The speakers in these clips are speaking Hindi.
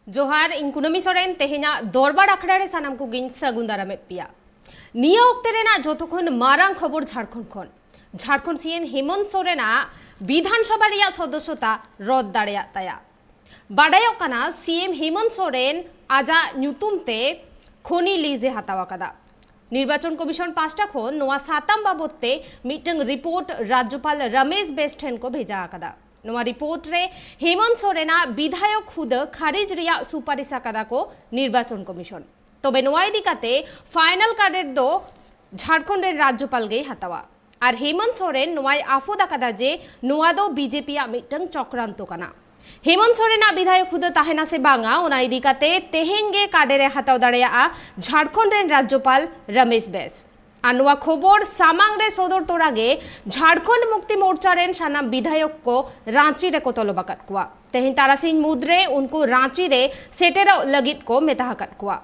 जोहार इन कुनमी सोरेन तेहेना दरबार आखड़ा रे सानाम को गिन सागुन दाराम पिया निया ओक्ते रेना जोतोखन मारांग खबर झारखंड खन झारखंड सीएम हेमंत सोरेना विधानसभा रिया सदस्यता रद्द दाड़ेया ताया बाडायोग काना सीएम हेमंत सोरेन आजा ᱧᱩᱛᱩᱢ खनि लीजे हातावा कदा निर्वाचन कमिशन पास्टा खन नोआ साताम बाबदते मिटंग रिपोर्ट राज्यपाल रमेश बेस ठेन को भेजा कदा नोआ रिपोर्ट रे हेमंत सोरेना विधायक खुद खारिज रिया सुपारिश आकादा को निर्वाचन कमिशन तबे नोआ इदिकाते फाइनल कार्डेर दो झारखंड राज्यपाल गे हातावा और हेमंत सोरेन नोआ आफोद आकादा जे नोआ दो बीजेपी मिटंग चक्रांत काना हेमंत सोरेना विधायक खुद ताहेना से बांगा ओना इदिकाते तेहेंगे काडेरे हाताव दाड़ेया झारखंड राज्यपाल रमेश बेस और नोआ खबर सामांग रे सदर तोरागे झारखंड मुक्ति मोर्चा रेन सानाम विधायक को रांची रे को तलबाकात कुआ तेहेन तारासिन मुद्रे उनको रांची रे सेटेरा लगित को मेताहाकात कुआ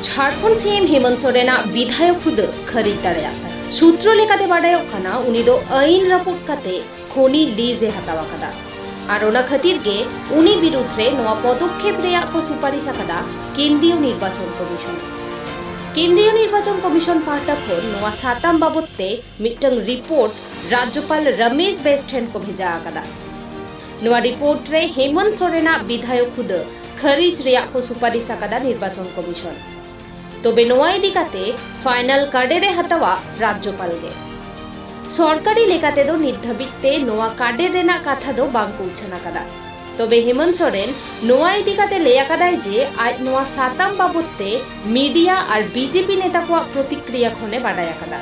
झारखंड सीएम हेमंत सोरेना विधायक खुद खरीद दाड़ेया सूत्र लेकाते बाडायोग काना उनी दो आईन रपुट काते खनि लीजे हातावा कदा और ओना खातिर गे उनी विरुद्ध रे नोआ पदक्षेप रेया को सुपारिश आकादा केंद्रीय निर्वाचन कमिशन पाहटा खन नोआ साताम बाबदते मिटंग रिपोर्ट राज्यपाल रमेश बेस ठेन को भेजा आकादा नोआ रिपोर्ट रे हेमंत सोरेना विधायक खुद खरीज रेया को सुपारिश आकादा निर्वाचन कमिशन तबे नोआ इदिकाते फाइनल कार्डेरे हातावा राज्यपाल गे सरकारी लेकाते दो निर्धाबिते नोआ कार्डेर रेना कथा दो बांग पौंछाना कदा तबे हेमंत सोरेन नोआ इदिकाते लेया कदाय जे आज नोआ साताम बाबदते मीडिया और बीजेपी नेता को प्रतिक्रिया खने बाडाया कदा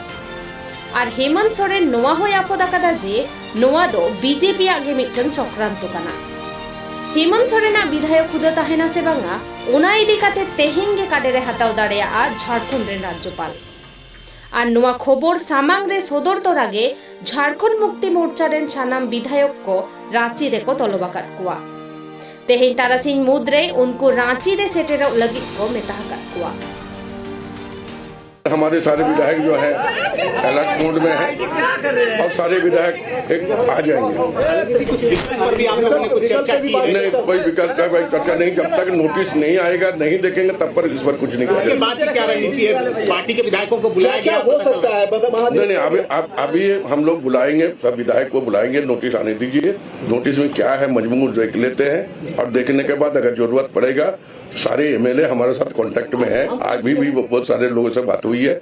और हेमंत सोरेन नोआ होय आफोदा कदा जे नोआ दो बीजेपी आगे मिटन चक्रांत काना हेमंत सोरेना विधायक खुद ताहेना से बांगा ओना इदिकाते तेहेंगे काडेरे हाताव दाड़ेया झारखंड रे राज्यपाल और नोआ खबर सामांग रे सदर तोरागे झारखंड मुक्ति मोर्चा रेन सानाम विधायक को रांची रे को तलबाकात कुआ तेहेन तारासिन मुद्रे उनको रांची रे सेटेरा लगित को मेताहाकात कुआ हमारे सारे विधायक जो है अलर्ट मोड में है और सारे विधायक एक आ जाएंगे। नहीं, कोई विकल्प का कोई चर्चा नहीं, जब तक नोटिस नहीं आएगा नहीं देखेंगे तब पर इस पर कुछ नहीं करेंगे। क्या रणनीति है? पार्टी के विधायकों को बुलाया गया हो सकता है? नहीं, अभी हम लोग बुलाएंगे, सब विधायक को बुलाएंगे, नोटिस आने दीजिए, नोटिस में क्या है मजमून देख लेते हैं और देखने के बाद अगर जरूरत पड़ेगा सारे एमएलए हमारे साथ कांटेक्ट में है, आज भी बहुत सारे लोगों से बात हुई है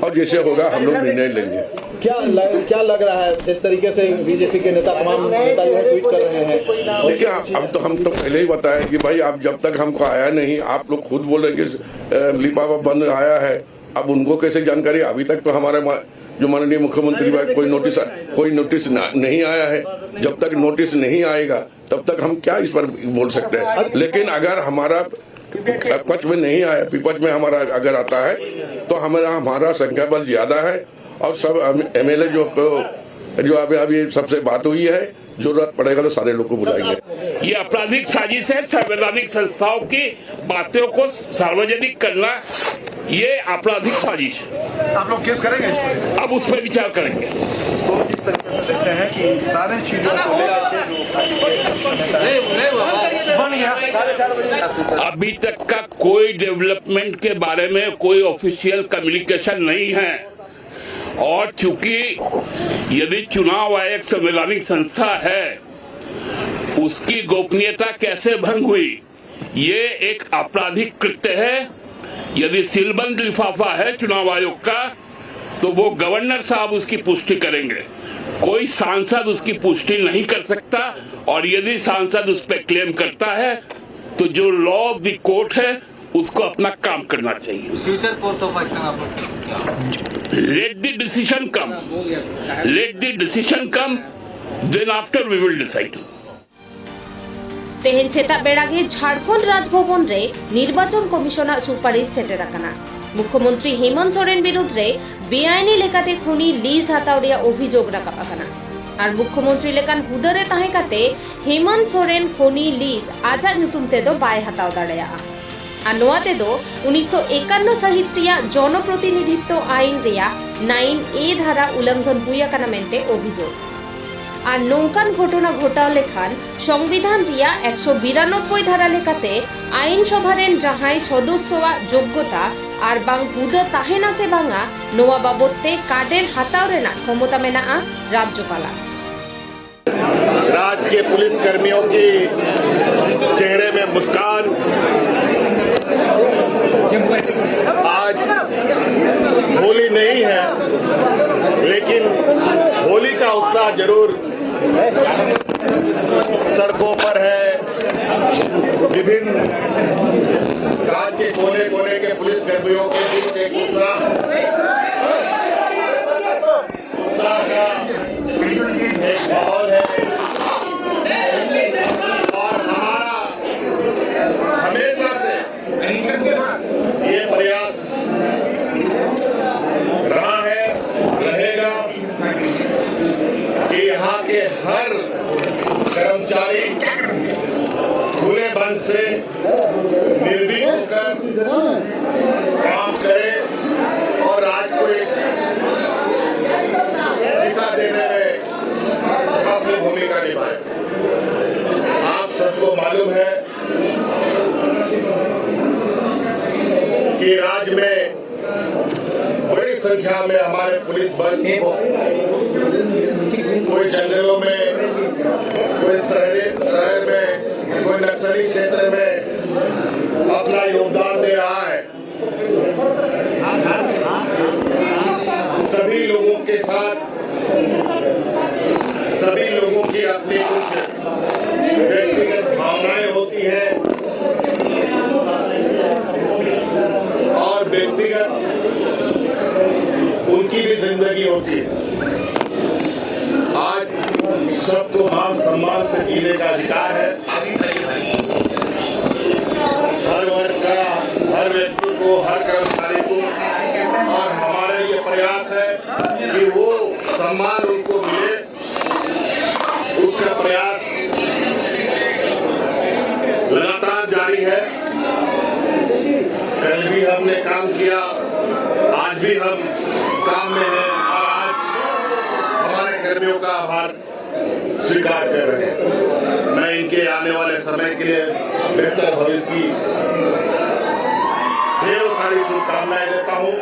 और जैसे होगा हम लोग निर्णय लेंगे। क्या लग रहा है जिस तरीके से बीजेपी के नेता तमाम नेता जो है ट्वीट कर रहे हैं? देखिए अब तो हम तो पहले ही बताएं कि भाई आप जब तक हमको आया नहीं, आप लोग खुद बोलेंगे लिफाफा बंद आया है, अब उनको कैसे जानकारी? अभी तक तो हमारे जो माननीय मुख्यमंत्री कोई नोटिस नहीं आया है, जब तक नोटिस नहीं आएगा तब तक हम क्या इस पर बोल सकते हैं। लेकिन अगर हमारा पक्ष में नहीं आया, विपक्ष में हमारा अगर आता है तो हमारा संख्या बल ज्यादा है और सब एमएलए जो अभी सबसे बात हुई है, जरूरत पड़ेगा तो सारे लोग को बुलाएंगे। ये आपराधिक साजिश है, संवैधानिक संस्थाओं की बातों को सार्वजनिक करना, ये आपराधिक साजिश है। आप लोग केस करेंगे इस पर? अब उस पर विचार करेंगे। तो इस तरीके से देखते हैं कि सारे चीजों को अभी तक का कोई डेवलपमेंट के बारे में कोई ऑफिशियल कम्युनिकेशन नहीं है और चूंकि यदि चुनाव आयोग संवैधानिक संस्था है, उसकी गोपनीयता कैसे भंग हुई, ये एक आपराधिक कृत्य है। यदि सीलबंद लिफाफा है चुनाव आयोग का तो वो गवर्नर साहब उसकी पुष्टि करेंगे, कोई सांसद उसकी पुष्टि नहीं कर सकता और यदि सांसद उस पर क्लेम करता है तो जो लॉ ऑफ द कोर्ट है उसको अपना काम करना चाहिए। फ्यूचर कोर्स ऑफ एक्शन आप let the decision come then after we will decide. तेहेन सेता बेड़ागे झारखंड राजभवन रे निर्वाचन कमिशनर सुपारिश सेटेरा काना मुख्यमंत्री हेमंत सोरेन विरुद्ध रे बेआईनी लेकाते खनि लीज हाताव रेया अभियोग राखा काना और मुख्यमंत्री लेकान हुदरे ताहे काते हेमंत सोरेन खनि लीज आजाद ᱧᱩᱛᱩᱢ ते दो बाय हाताव दाड़ेया और नोआ ते दो 1951 सहित रिया जनप्रतिनिधित्व आईन रिया 9A धारा उल्लंघन हुई काना मेनते अभियोग আর নৌকান ঘটনা ঘটাও লেখান সংবিধান রিয়া 192 ধারা লেখাতে আইনসভারেন যাহাই সদস্যওয়া যোগ্যতা আর বাং হুদ তাহেনা সে বাঙা নোয়া বাবদতে কার্ডের হাতাও রেনা ক্ষমতা মেনা রাজ্যপালা। राज्य के पुलिस कर्मियों की चेहरे में मुस्कान आज होली नहीं है, लेकिन होली का उत्साह जरूर सड़कों पर है। विभिन्न राज्य के कोने कोने के पुलिस कर्मियों के बीच एक उत्साह का एक माहौल है और हमारा हमेशा से ये प्रयास रहा है, रहेगा कि यहाँ के हर कर्मचारी खुले मन से निर्भीक होकर काम करे और राज्य को एक दिशा देने में अपनी भूमिका निभाए। आप सबको मालूम है कि राज्य में बड़ी संख्या में हमारे पुलिस बल कोई जंगलों में, कोई शहर में, कोई नक्सली क्षेत्र में अपना योगदान दे रहा है। सभी लोगों के साथ सभी लोगों की अपनी कुछ व्यक्तिगत भावनाएं होती हैं और व्यक्तिगत उनकी भी जिंदगी होती है। आज सबको मान सम्मान से जीने का अधिकार है। हर वर्ग का, हर व्यक्ति को, हर कर्मचारी को, और हमारा ये प्रयास है कि वो सम्मान उनको मिले। उसका प्रयास लगातार जारी है। कल भी हमने काम किया, आज भी हम काम में हैं और आज हमारे कर्मियों का आभार स्वीकार कर रहे हैं। मैं इनके आने वाले समय के लिए बेहतर भविष्य की ढेरों सारी शुभकामनाएं देता हूँ।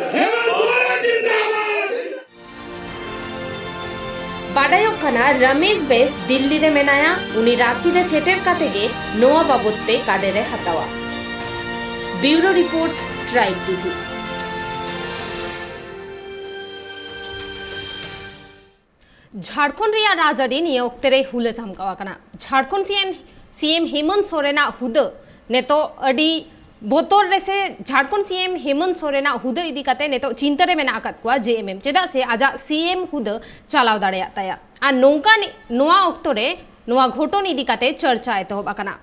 बाडायोग खाना रमेश बेस दिल्ली रे मेनाया उनी रांची रे सेटेर कातेगे नोआ बाबुत्ते काडेरे हतावा। Bureau report tribe TV. Jharkhand रिया राजारी निया ओक्तेरे हुले चमकावा कना। झारखंड सीएम हेमंत सोरेना हुद नेतो अडी बोतोर रेसे झारखंड सीएम हेमंत सोरेना हुद इदी कते नेतो चिंतारे मेना आकात कुआ जेएमएम चेदा से आजा सीएम हुद चालाव दाड़ेया ताया आ नौका नोआ ओक्तोरे नोआ घोटन इदी कते चर्चा एतहब आकाना।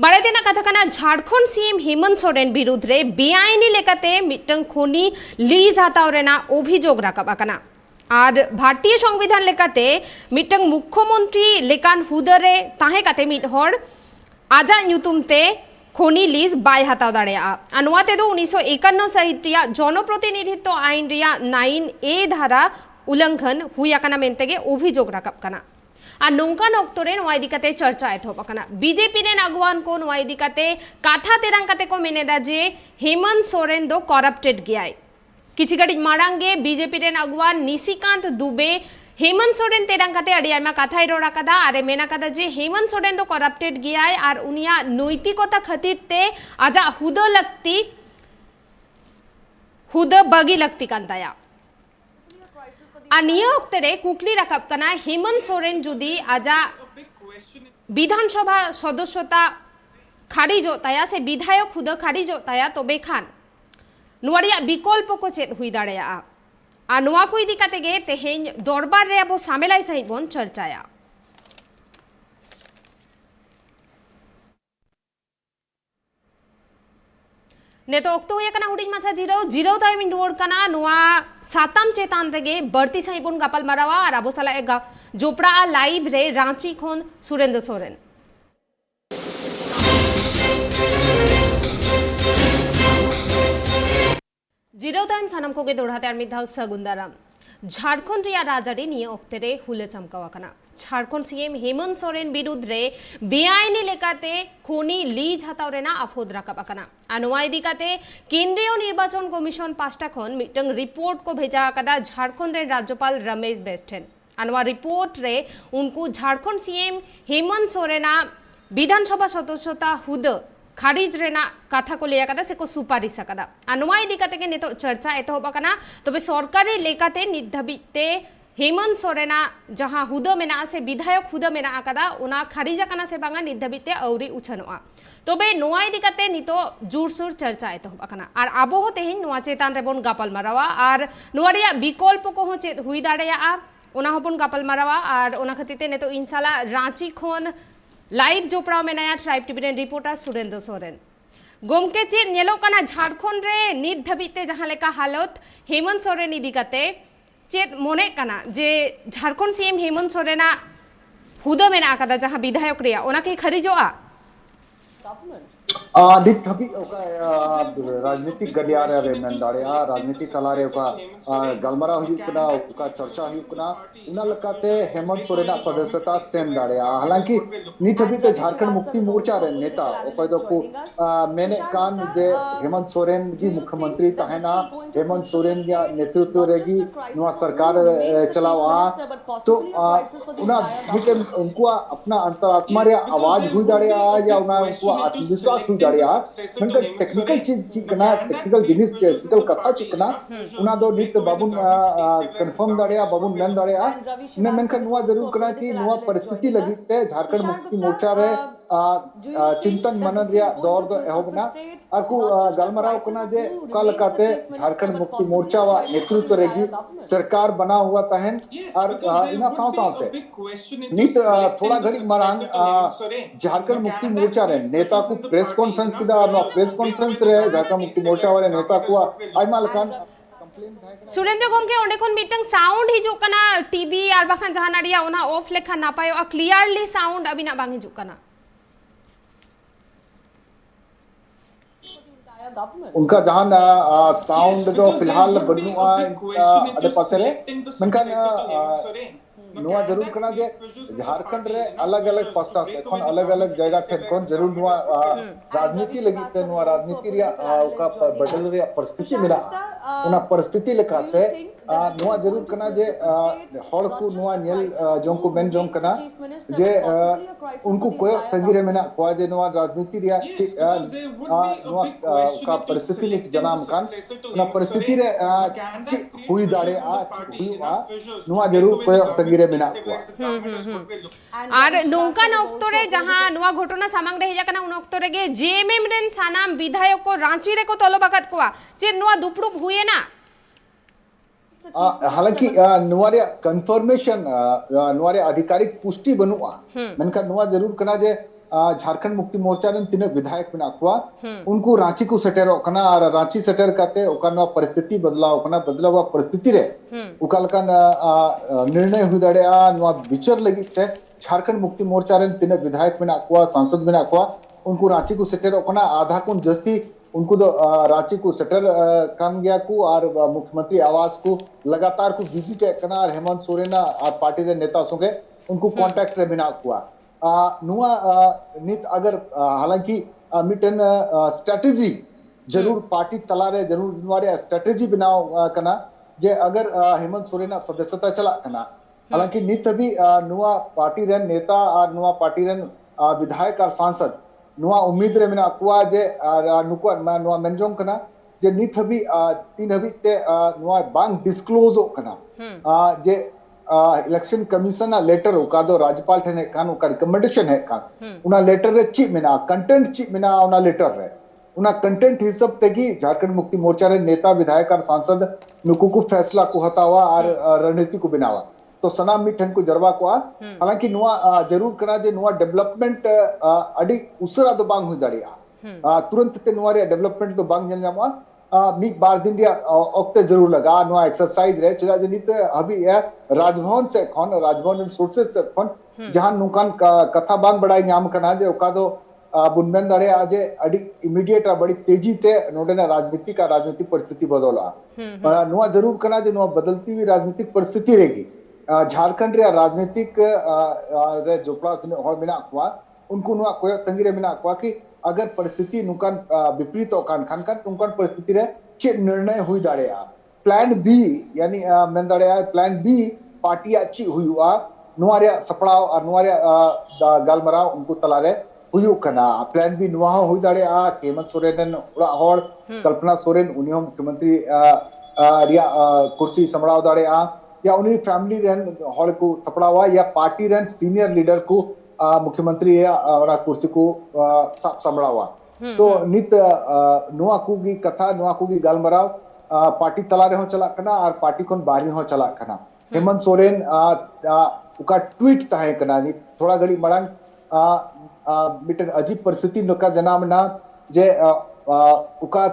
बाड़ाइतेना कथा कना झारखंड सीएम हेमंत सोरेन बिरुद्ध रे बेआईनी लेकाते मिटंग खोनी लीज हाताव रेना अभियोग राकाब आकाना। और भारतीय संविधान लेकाते मिटंग मुख्यमंत्री लेकान हुदरे ताहे काते मिट हर आजा न्यूतुमते खोनी लीज बाय हाताव दाड़ेया। अनुवाते दो 1951 सहित रिया जनप्रतिनिधित्व आईन रिया 9A धारा उल्लंघन हुई आकाना मेंतेगे अभियोग राकाब काना। आ नौकान ओक्तोरे नोआ इदिकाते चर्चा एथोब आकाना। बीजेपी रेन अगुवान को नोआ इदिकाते काथा तेरांग काते को मेनेदा जे हेमंत सोरेन दो करप्टेड गयाय। किछि घड़ी माड़ांगे बीजेपी रेन अगुवान निशिकांत दुबे हेमंत सोरेन तेरांगाते अड़ी आयमा कथाई रोड़ा कदा आरे मेना कदा जे हेमंत सोरेन दो करप्टेड गयाय आर उनिया नैतिकता खातिर ते आजा हुद बगी लगती कांताया। आ निया ओक्तेरे कुकली राकाब काना हेमंत सोरेन जुदी आजा विधानसभा सदस्यता खारिज होताया से विधायक हुद खारिज होताया तबे खान नुआरिया विकल्प को चेत हुई दाड़ेया। आ नुआ को इदी कातेगे तेहेñ दरबार रे अबो सामेलाई सहित बोन चर्चाया। नेतो ओक्तो हुई कना हुडिंग माछा जीरो टाइमिंग रोड कना नुआ साताम चेतान रेगे बर्ती सहित बोन गापल मारावा और अबो साला एगा जोपड़ा लाइव रे रांची खोन सुरेंद्र सोरेन। जीरो टाइम सानम को के दौड़ाते आर्मी धाव सगुंदाराम। झारखंड रिया राजारी निये ओक्ते रे हुले चमकावा कना झारखंड सीएम हेमंत सोरेन विरुद्ध रे बेआईनी लेकाते खोनी लीज हताव रेना आफोद राकाब कना अनुवा इदी काते केंद्रीय निर्वाचन कमिशन पास्टा खन मिटंग रिपोर्ट को भेजा कदा झारखंड रे राज्यपाल रमेश बेस्टेन अनुवा रिपोर्ट रे उनको झारखंड सीएम हेमंत सोरेना विधानसभा सदस्यता हुद खारिज रेना कथा को लिया कदा सेको सुपारिश कदा अनुवा इदी काते के नितो चर्चा एतोहब कना तबे सरकारी लेकाते निधबिते हेमंत सोरेना जहां हुद मेना से विधायक हुद मेना कदा उना खारिजा कना से बांगा निधबिते औरी उछनोआ तबे नोआ इदी काते नितो जोरसोर चर्चा एतोहब कना आर आबो हो तेहिन नोआ चेतान रेबन गापल मारावा आर नोआ रिया विकल्प को हो चेत हुई दाड़ेया उना होबन गापल मारावा आर उना खतिते नितो इंशाल्लाह रांची खोन लाइव जोपड़ाव में नया tribe TV rain reporter Surendra Soren Gomke चेत नेलो कना झारखंड रे नित धबिते जहां लेका हालत हेमंत सोरेन इदी काते चेत मोने कना जे झारखंड सीएम हेमंत सोरेना हुदा मेना कदा जहां विधायक रिया ओना के खरिजोआ नित धबी राजनीतिक गलियार रे मेन दाड़िया राजनीतिक तलारे गलमरा हुयुकना चर्चा हुयुकना उना लकाते हेमंत सोरेना सदस्यता सेम दाड़िया हालांकि नित धबीते झारखंड मुक्ति मोर्चा रे नेता ओकय दो को मेने कान जे हेमंत सोरेन की मुख्यमंत्री तहना हेमंत सोरेन या नेतृत्व रेगी नुआ सरकार चलावा तो उना मिटे उनको अपना अंतरात्मा रे आवाज हुई दाड़िया या उना उनको आत्मविश्वास हुई दाड़िया मनका टेक्निकल चीज चिकना टेक्निकल जिनिस टेक्निकल कथा चिकना उना दो नित बाबुन कंफर्म दाड़िया बाबुन नन दाड़िया ने मनका नुआ जरूर कना कि नुआ परिस्थिति लगी ते झारखंड मुक्ति मोर्चा रे चिंतन मनन रिया दौर दो एहोबना आकु गलमराव कना जे कलकाते झारखंड मुक्ति मोर्चा वा नेतृत्व रेगी सरकार बना हुआ तहन और इना साव से नित थोड़ा घड़ी मरांग झारखंड मुक्ति मोर्चा रे नेता को प्रेस कॉन्फ्रेंस किदा प्रेस कॉन्फ्रेंस रे झारखंड मुक्ति मोर्चा वाले नेता को आइमा लकान सुरेंद्र गोमके ओंडे कोन मीटिंग साउंड हिजु कना टीवी आर बाखान जहां नारिया ओना ऑफ लेखा ना पायो आ क्लियरली साउंड अबिना बांग हिजु कना उनका जहां साउंड जो फिलहाल बनुआ अडे पासे रे मनका नुआ जरूर कना जे झारखंड रे अलग अलग पास्टा से कोन अलग अलग जगह थे कोन जरूर नुआ राजनीति लगी ते नुआ राजनीति रिया का बदल रिया परिस्थिति मिला उना परिस्थिति लेकाते नुआ जरूर कना जे हड़ को नुआ नेल जों को मेन जों कना जे उनको कोय तंगिरे मेना को जे नुआ राजनीति रिया नुआ का परिस्थिति नि जनाम कान उना परिस्थिति रे हुई दाड़े हुआ नुआ जरूर कोय तंगिरे आर नौकान ऑक्टोरे जहां नुआ घटना सामांग रे हिजा कना उन ऑक्टोरे गे जेएमएम रेन सानाम विधायक को रांची रे को तोलो बकट कोआ जे नुआ दुपड़ुप हुए ना हालांकि नुआरे कंफर्मेशन नुआरे आधिकारिक पुष्टि बनुआ मनका नुआ जरूर कना जे झारखंड मुक्ति मोर्चा ने तीन विधायक बना हुआ उनको रांची को सटेरो कना और रांची सटेर काते ओकना परिस्थिति बदलाव कना बदला हुआ परिस्थिति रे उकाल का निर्णय हुई दाड़े नुआ विचार लगी ते झारखंड मुक्ति मोर्चा रे तीन विधायक बना हुआ सांसद बना हुआ उनको रांची को सटेरो कना आधा को जस्ती उनको तो रांची को सटर काम गया को और मुख्यमंत्री आवास को लगातार को विजिट करना और हेमंत सोरेन और पार्टी के नेता संगे उनको कांटेक्ट रे बना हुआ नुआ नित अगर हालांकि मिटन स्ट्रेटजी जरूर पार्टी तलारे जरूर नुआरे स्ट्रेटजी बनाओ कना जे अगर हेमंत सोरेन सदस्यता चला कना हालांकि नित भी नुआ पार्टी रे नेता और नुआ पार्टी रे विधायक और सांसद नुआ उम्मीद रे मेना कुआ जे नुकुआ नुआ मेनजोंग कना जे नित भी तीन भी ते नुआ बांग डिस्क्लोज कना जे इलेक्शन कमीशन लेटर उका दो राज्यपाल ठने कान उका रिकमेंडेशन है कान उना लेटर रे ची मेना कंटेंट ची मेना उना लेटर रे उना कंटेंट हिसाब तेगी झारखंड मुक्ति मोर्चा रे नेता विधायक और सांसद नुकु को फैसला को हतावा और रणनीति को बनावा तो सना मिठन को जरवा को हालांकि नुआ जरूर करा जे नुआ डेवलपमेंट अडी उसरा तो बांग हुई दाड़िया तुरंत ते नुआ रे डेवलपमेंट तो बांग जन जामा मिक बार दिन दिया ओक्ते जरूर लगा नुआ एक्सरसाइज रे चला जनित अभी राजभवन से खन राजभवन सोर्सेस से खन जहां नुकान कथा बांग बड़ाई नाम कना जे ओका दो बुनमेन दाड़े आज इमीडिएट बड़ी तेजी ते नोडेना राजनीतिक परिस्थिति बदला नुआ जरूर कना जे नुआ बदलती हुई राजनीतिक परिस्थिति रहेगी झारखंड रे राजनीतिक रे जोपड़ा तिन हर मेना कुआ उनको नुआ कोय तंगी रे मेना कुआ कि अगर परिस्थिति नुकान विपरीत ओकान खान खान उनकान परिस्थिति रे चे निर्णय हुई दाड़ेया प्लान बी यानी मेन दाड़ेया प्लान बी पार्टी अच्छी हुआ नुआ रे सपड़ाव और नुआ रे गालमराव उनको तलारे हुई कना प्लान बी नुआ हुई दाड़ेया हेमंत सोरेन ओड़ा हर कल्पना सोरेन उन्हीं मुख्यमंत्री रिया कुर्सी संभड़ाव दाड़ेया या उन्हीं फैमिली रेन हर को सपड़ावा या पार्टी रेन सीनियर लीडर को मुख्यमंत्री या कुर्सी को संभड़ावा तो नित नुआ कुगी कथा नुआ कुगी गालमराव पार्टी तलारे हो चला कना और पार्टी कोन बाहरी हो चला कना हेमंत सोरेन उका ट्वीट ताहे कना नि थोड़ा घड़ी मड़ंग मिटन अजीब परिस्थिति नका जनाम ना जे उका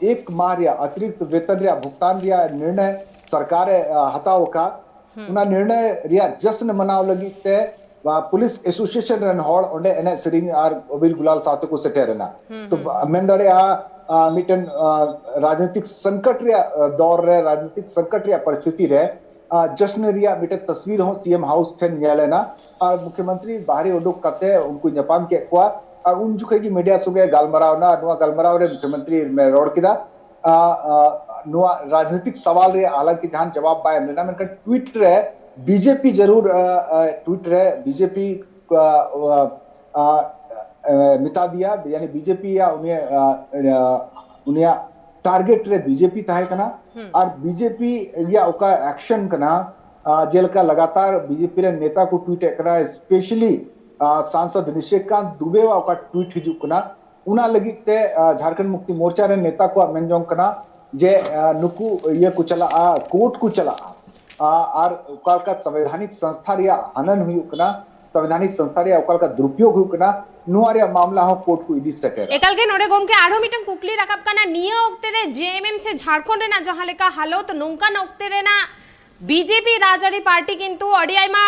एक माह रिया अतिरिक्त वेतन रिया भुगतान रिया निर्णय सरकार हताव का उना निर्णय रिया जश्न मनाव लगी ते पुलिस एसोसिएशन रन हॉल ओंडे एने सेरिंग आर अबिल गुलाल साथ को सेटेरना तो मेन दड़े मिटन राजनीतिक संकट रिया दौर रे राजनीतिक संकट रिया परिस्थिति रे जश्न रिया मिटे तस्वीर हो सीएम हाउस ठेन न्यायालयना और मुख्यमंत्री बाहरी उडुक कते उनको जपान के कुआ और उन जुखे की मीडिया सुगे गालमराव ना नुआ गालमराव रे मुख्यमंत्री में रोड किदा नुआ राजनीतिक सवाल रे हालांकि जहां जवाब पाए ना मन ट्वीट रे बीजेपी जरूर ट्वीट रे बीजेपी मिटा दिया यानी बीजेपी या उन्हें टारगेट रे बीजेपी ताहे कना और बीजेपी या उका एक्शन कना जेल का लगातार बीजेपी रे नेता को ट्वीट कना स्पेशली सांसद निशिकांत दुबे वा उका ट्वीट हिजु कना उना लगी ते झारखंड मुक्ति मोर्चा रे नेता को मेनजोंग कना जे नुकु ये को चला कोर्ट को चला और उकाल का संवैधानिक संस्था रिया हनन हुई कना संवैधानिक संस्था रिया उकाल का दुरुपयोग हुई कना नुआरिया मामला हो कोर्ट को इदी सके एकाल के नोडे गोम के आरो मिटन कुकली रकब कना निया ओक्ते रे जेएमएम से झारखंड रे ना जहां लेका हालत नोंका नोक्ते रे ना बीजेपी राजआरी पार्टी किंतु अडियाई मा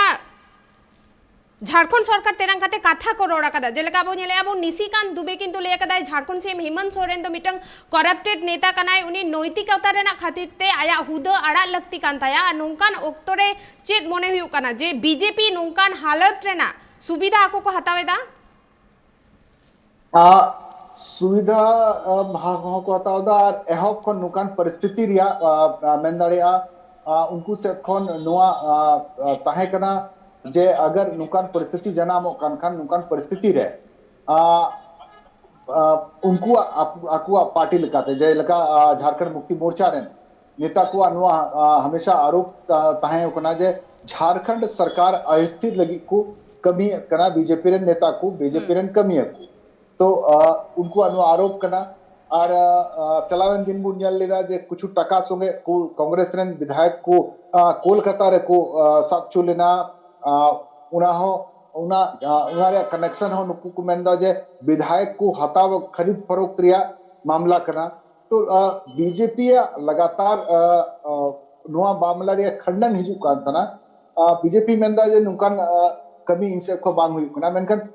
झारखंड सरकार तेरंगाते कथा करोड़ा कदा जेलेका अब नेले अब निशिकांत दुबे किंतु ले कदा झारखंड से हेमंत सोरेन तो मिटंग करप्टेड नेता कनाय उनी नैतिकता रेना खातिरते आया हुदा अड़ा लगती कांताया नोंकान ओक्तोरे चेत मने हुयु कना जे बीजेपी नोंकान हालत रेना सुविधा आको को हतावेदा सुविधा भाग को हतावदा और एहब खन नोंकान परिस्थिति रिया मेंदाड़िया उनको से खन नोआ ताहे कना जे अगर नुकान परिस्थिति जनाम कान खान नुकान परिस्थिति रे उनको अकुआ पार्टी लिखाते जे लगा झारखंड मुक्ति मोर्चा रे नेता को अनुआ हमेशा आरोप ताहे कना जे झारखंड सरकार अस्थिर लगी को कमी कना बीजेपी रे नेता को बीजेपी रे कमी है तो उनको अनु आरोप कना और चलावन दिन बुनियाल लेदा जे कुछ टका संगे को कांग्रेस रे विधायक को कोलकाता रे को साथ चुलेना उनारे कनेक्शन हो नुकु को मेंदा जे विधायक को हताव खरीद फरोख्त रिया मामला करना तो बीजेपी लगातार नुआ मामला रे खंडन हिजु कान तना बीजेपी मेंदा जे नुकान कमी इनसे को बांग हुई कना मेनकन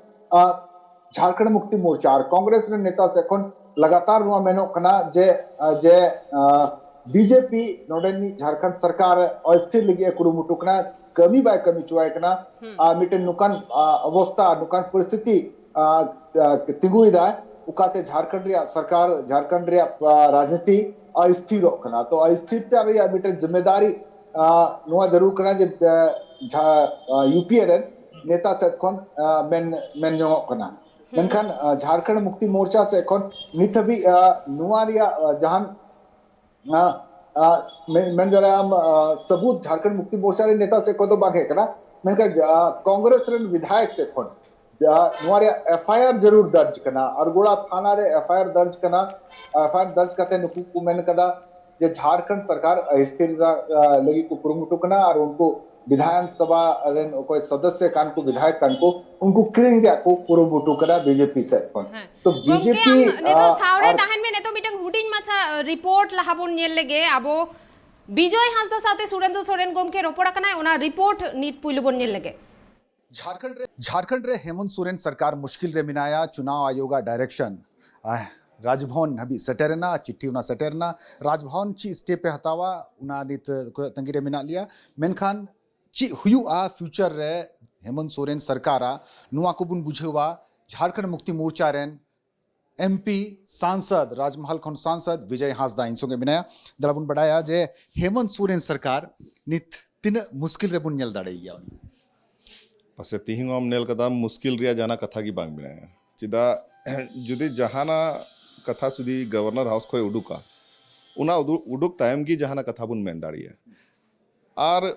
झारखंड मुक्ति मोर्चा और कांग्रेस रे नेता से कोन लगातार नुआ मेनो कना जे बीजेपी नोडेनी झारखंड सरकार अस्थिर लगी कुरुमुटु कना कमी बाय कमी चुआय कना मिटन नुकान अवस्था नुकान परिस्थिति तिगुइदा उकाते झारखंड रिया सरकार झारखंड रिया राजनीति अस्थिर कना तो अस्थिरता रिया मिटन जिम्मेदारी नुआ जरूर कना जे यूपीए रे नेता से कोन मेन नो कना मेनखान झारखंड मुक्ति मोर्चा से कोन नित भी नुआ रिया जहां मैं जरा सबूत झारखंड मुक्ति मोर्चा रे नेता से कोदो बागे कना मैं कांग्रेस रे विधायक से कोन नुआरे एफआईआर जरूर दर्ज कना और गोड़ा थाना रे एफआईआर दर्ज करते नुकु को मैंने कदा जे झारखंड सरकार अस्थिर लगी को कुरुमुटु कना और उनको विधानसभा रे कोई सदस्य कान को विधायक कान को उनको क्रिंग को कुरुमुटु कना बीजेपी से कोन तो बीजेपी ने तो सावरे दाहन में ने तो मिटंग हुटिंग माछा रिपोर्ट लहाबोन नेल लेगे आबो विजय हांसदा साथे सुरेंद्र सोरेन गोम के रोपड़ा कना ओना रिपोर्ट नीट पुइलबोन नेल लेगे झारखंड रे हेमंत सोरेन सरकार मुश्किल रे मिनाया चुनाव आयोगा डायरेक्शन राजभवन हबी सेटेरना चिट्ठी उना सेटेरना राजभवन ची स्टेप पे हतावा उना नित को तंगी रे मिना लिया मेनखान ची हुयुआ फ्यूचर रे हेमंत सोरेन सरकारा नुआ को बुन बुझेवा झारखंड मुक्ति मोर्चा रेन एमपी सांसद राजमहल खन सांसद विजय हांसदा इन संगे मिनाया दलाबुन बडाया जे हेमंत सोरेन सरकार नित तीन मुश्किल रे बुन नेल दाड़ेया पासे तिहिंग हम नेल कदा मुश्किल रिया जाना कथा की बांग बिना चिदा जुदी जहाना कथा सुदी गवर्नर हाउस खोय उडुका उना उडुक तायम की जहाना कथा बुन मेन दाड़िया और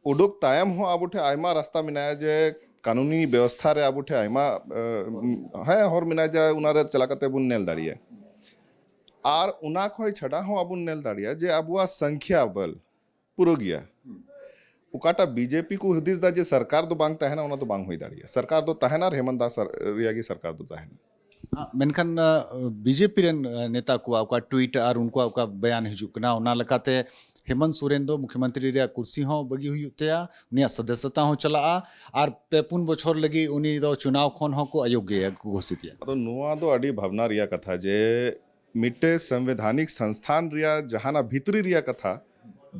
उडुक तायम हो आबुठे आयमा रास्ता मिनाया जे कानूनी व्यवस्था रे आबुठे आयमा है हर मिनाया जे उना रे चला कते बुन नेल दाड़िया और उना खोय छड़ा हो आबुन नेल दाड़िया जे आबुआ संख्या बल पुरो गया उकाटा बीजेपी को हुदिस दा जे सरकार दो बांग तहना उना तो बांग हुई दाड़िया सरकार दो तहना और हेमंत दास रिया की सरकार दो तहना मेनखान बीजेपी रेन नेता को आपका ट्वीट और उनको आपका बयान हिजुकना उना लकाते हेमंत सोरेन दो मुख्यमंत्री रे कुर्सी हो बगी हुई तेया उनिया सदस्यता हो चला और पेपुन बछर लगी उनी दो चुनाव खन हो को अयोग्य घोषित या तो नुआ दो अड़ी भावना रिया कथा जे मिटे संवैधानिक संस्थान रिया जहाना भीतरी रिया कथा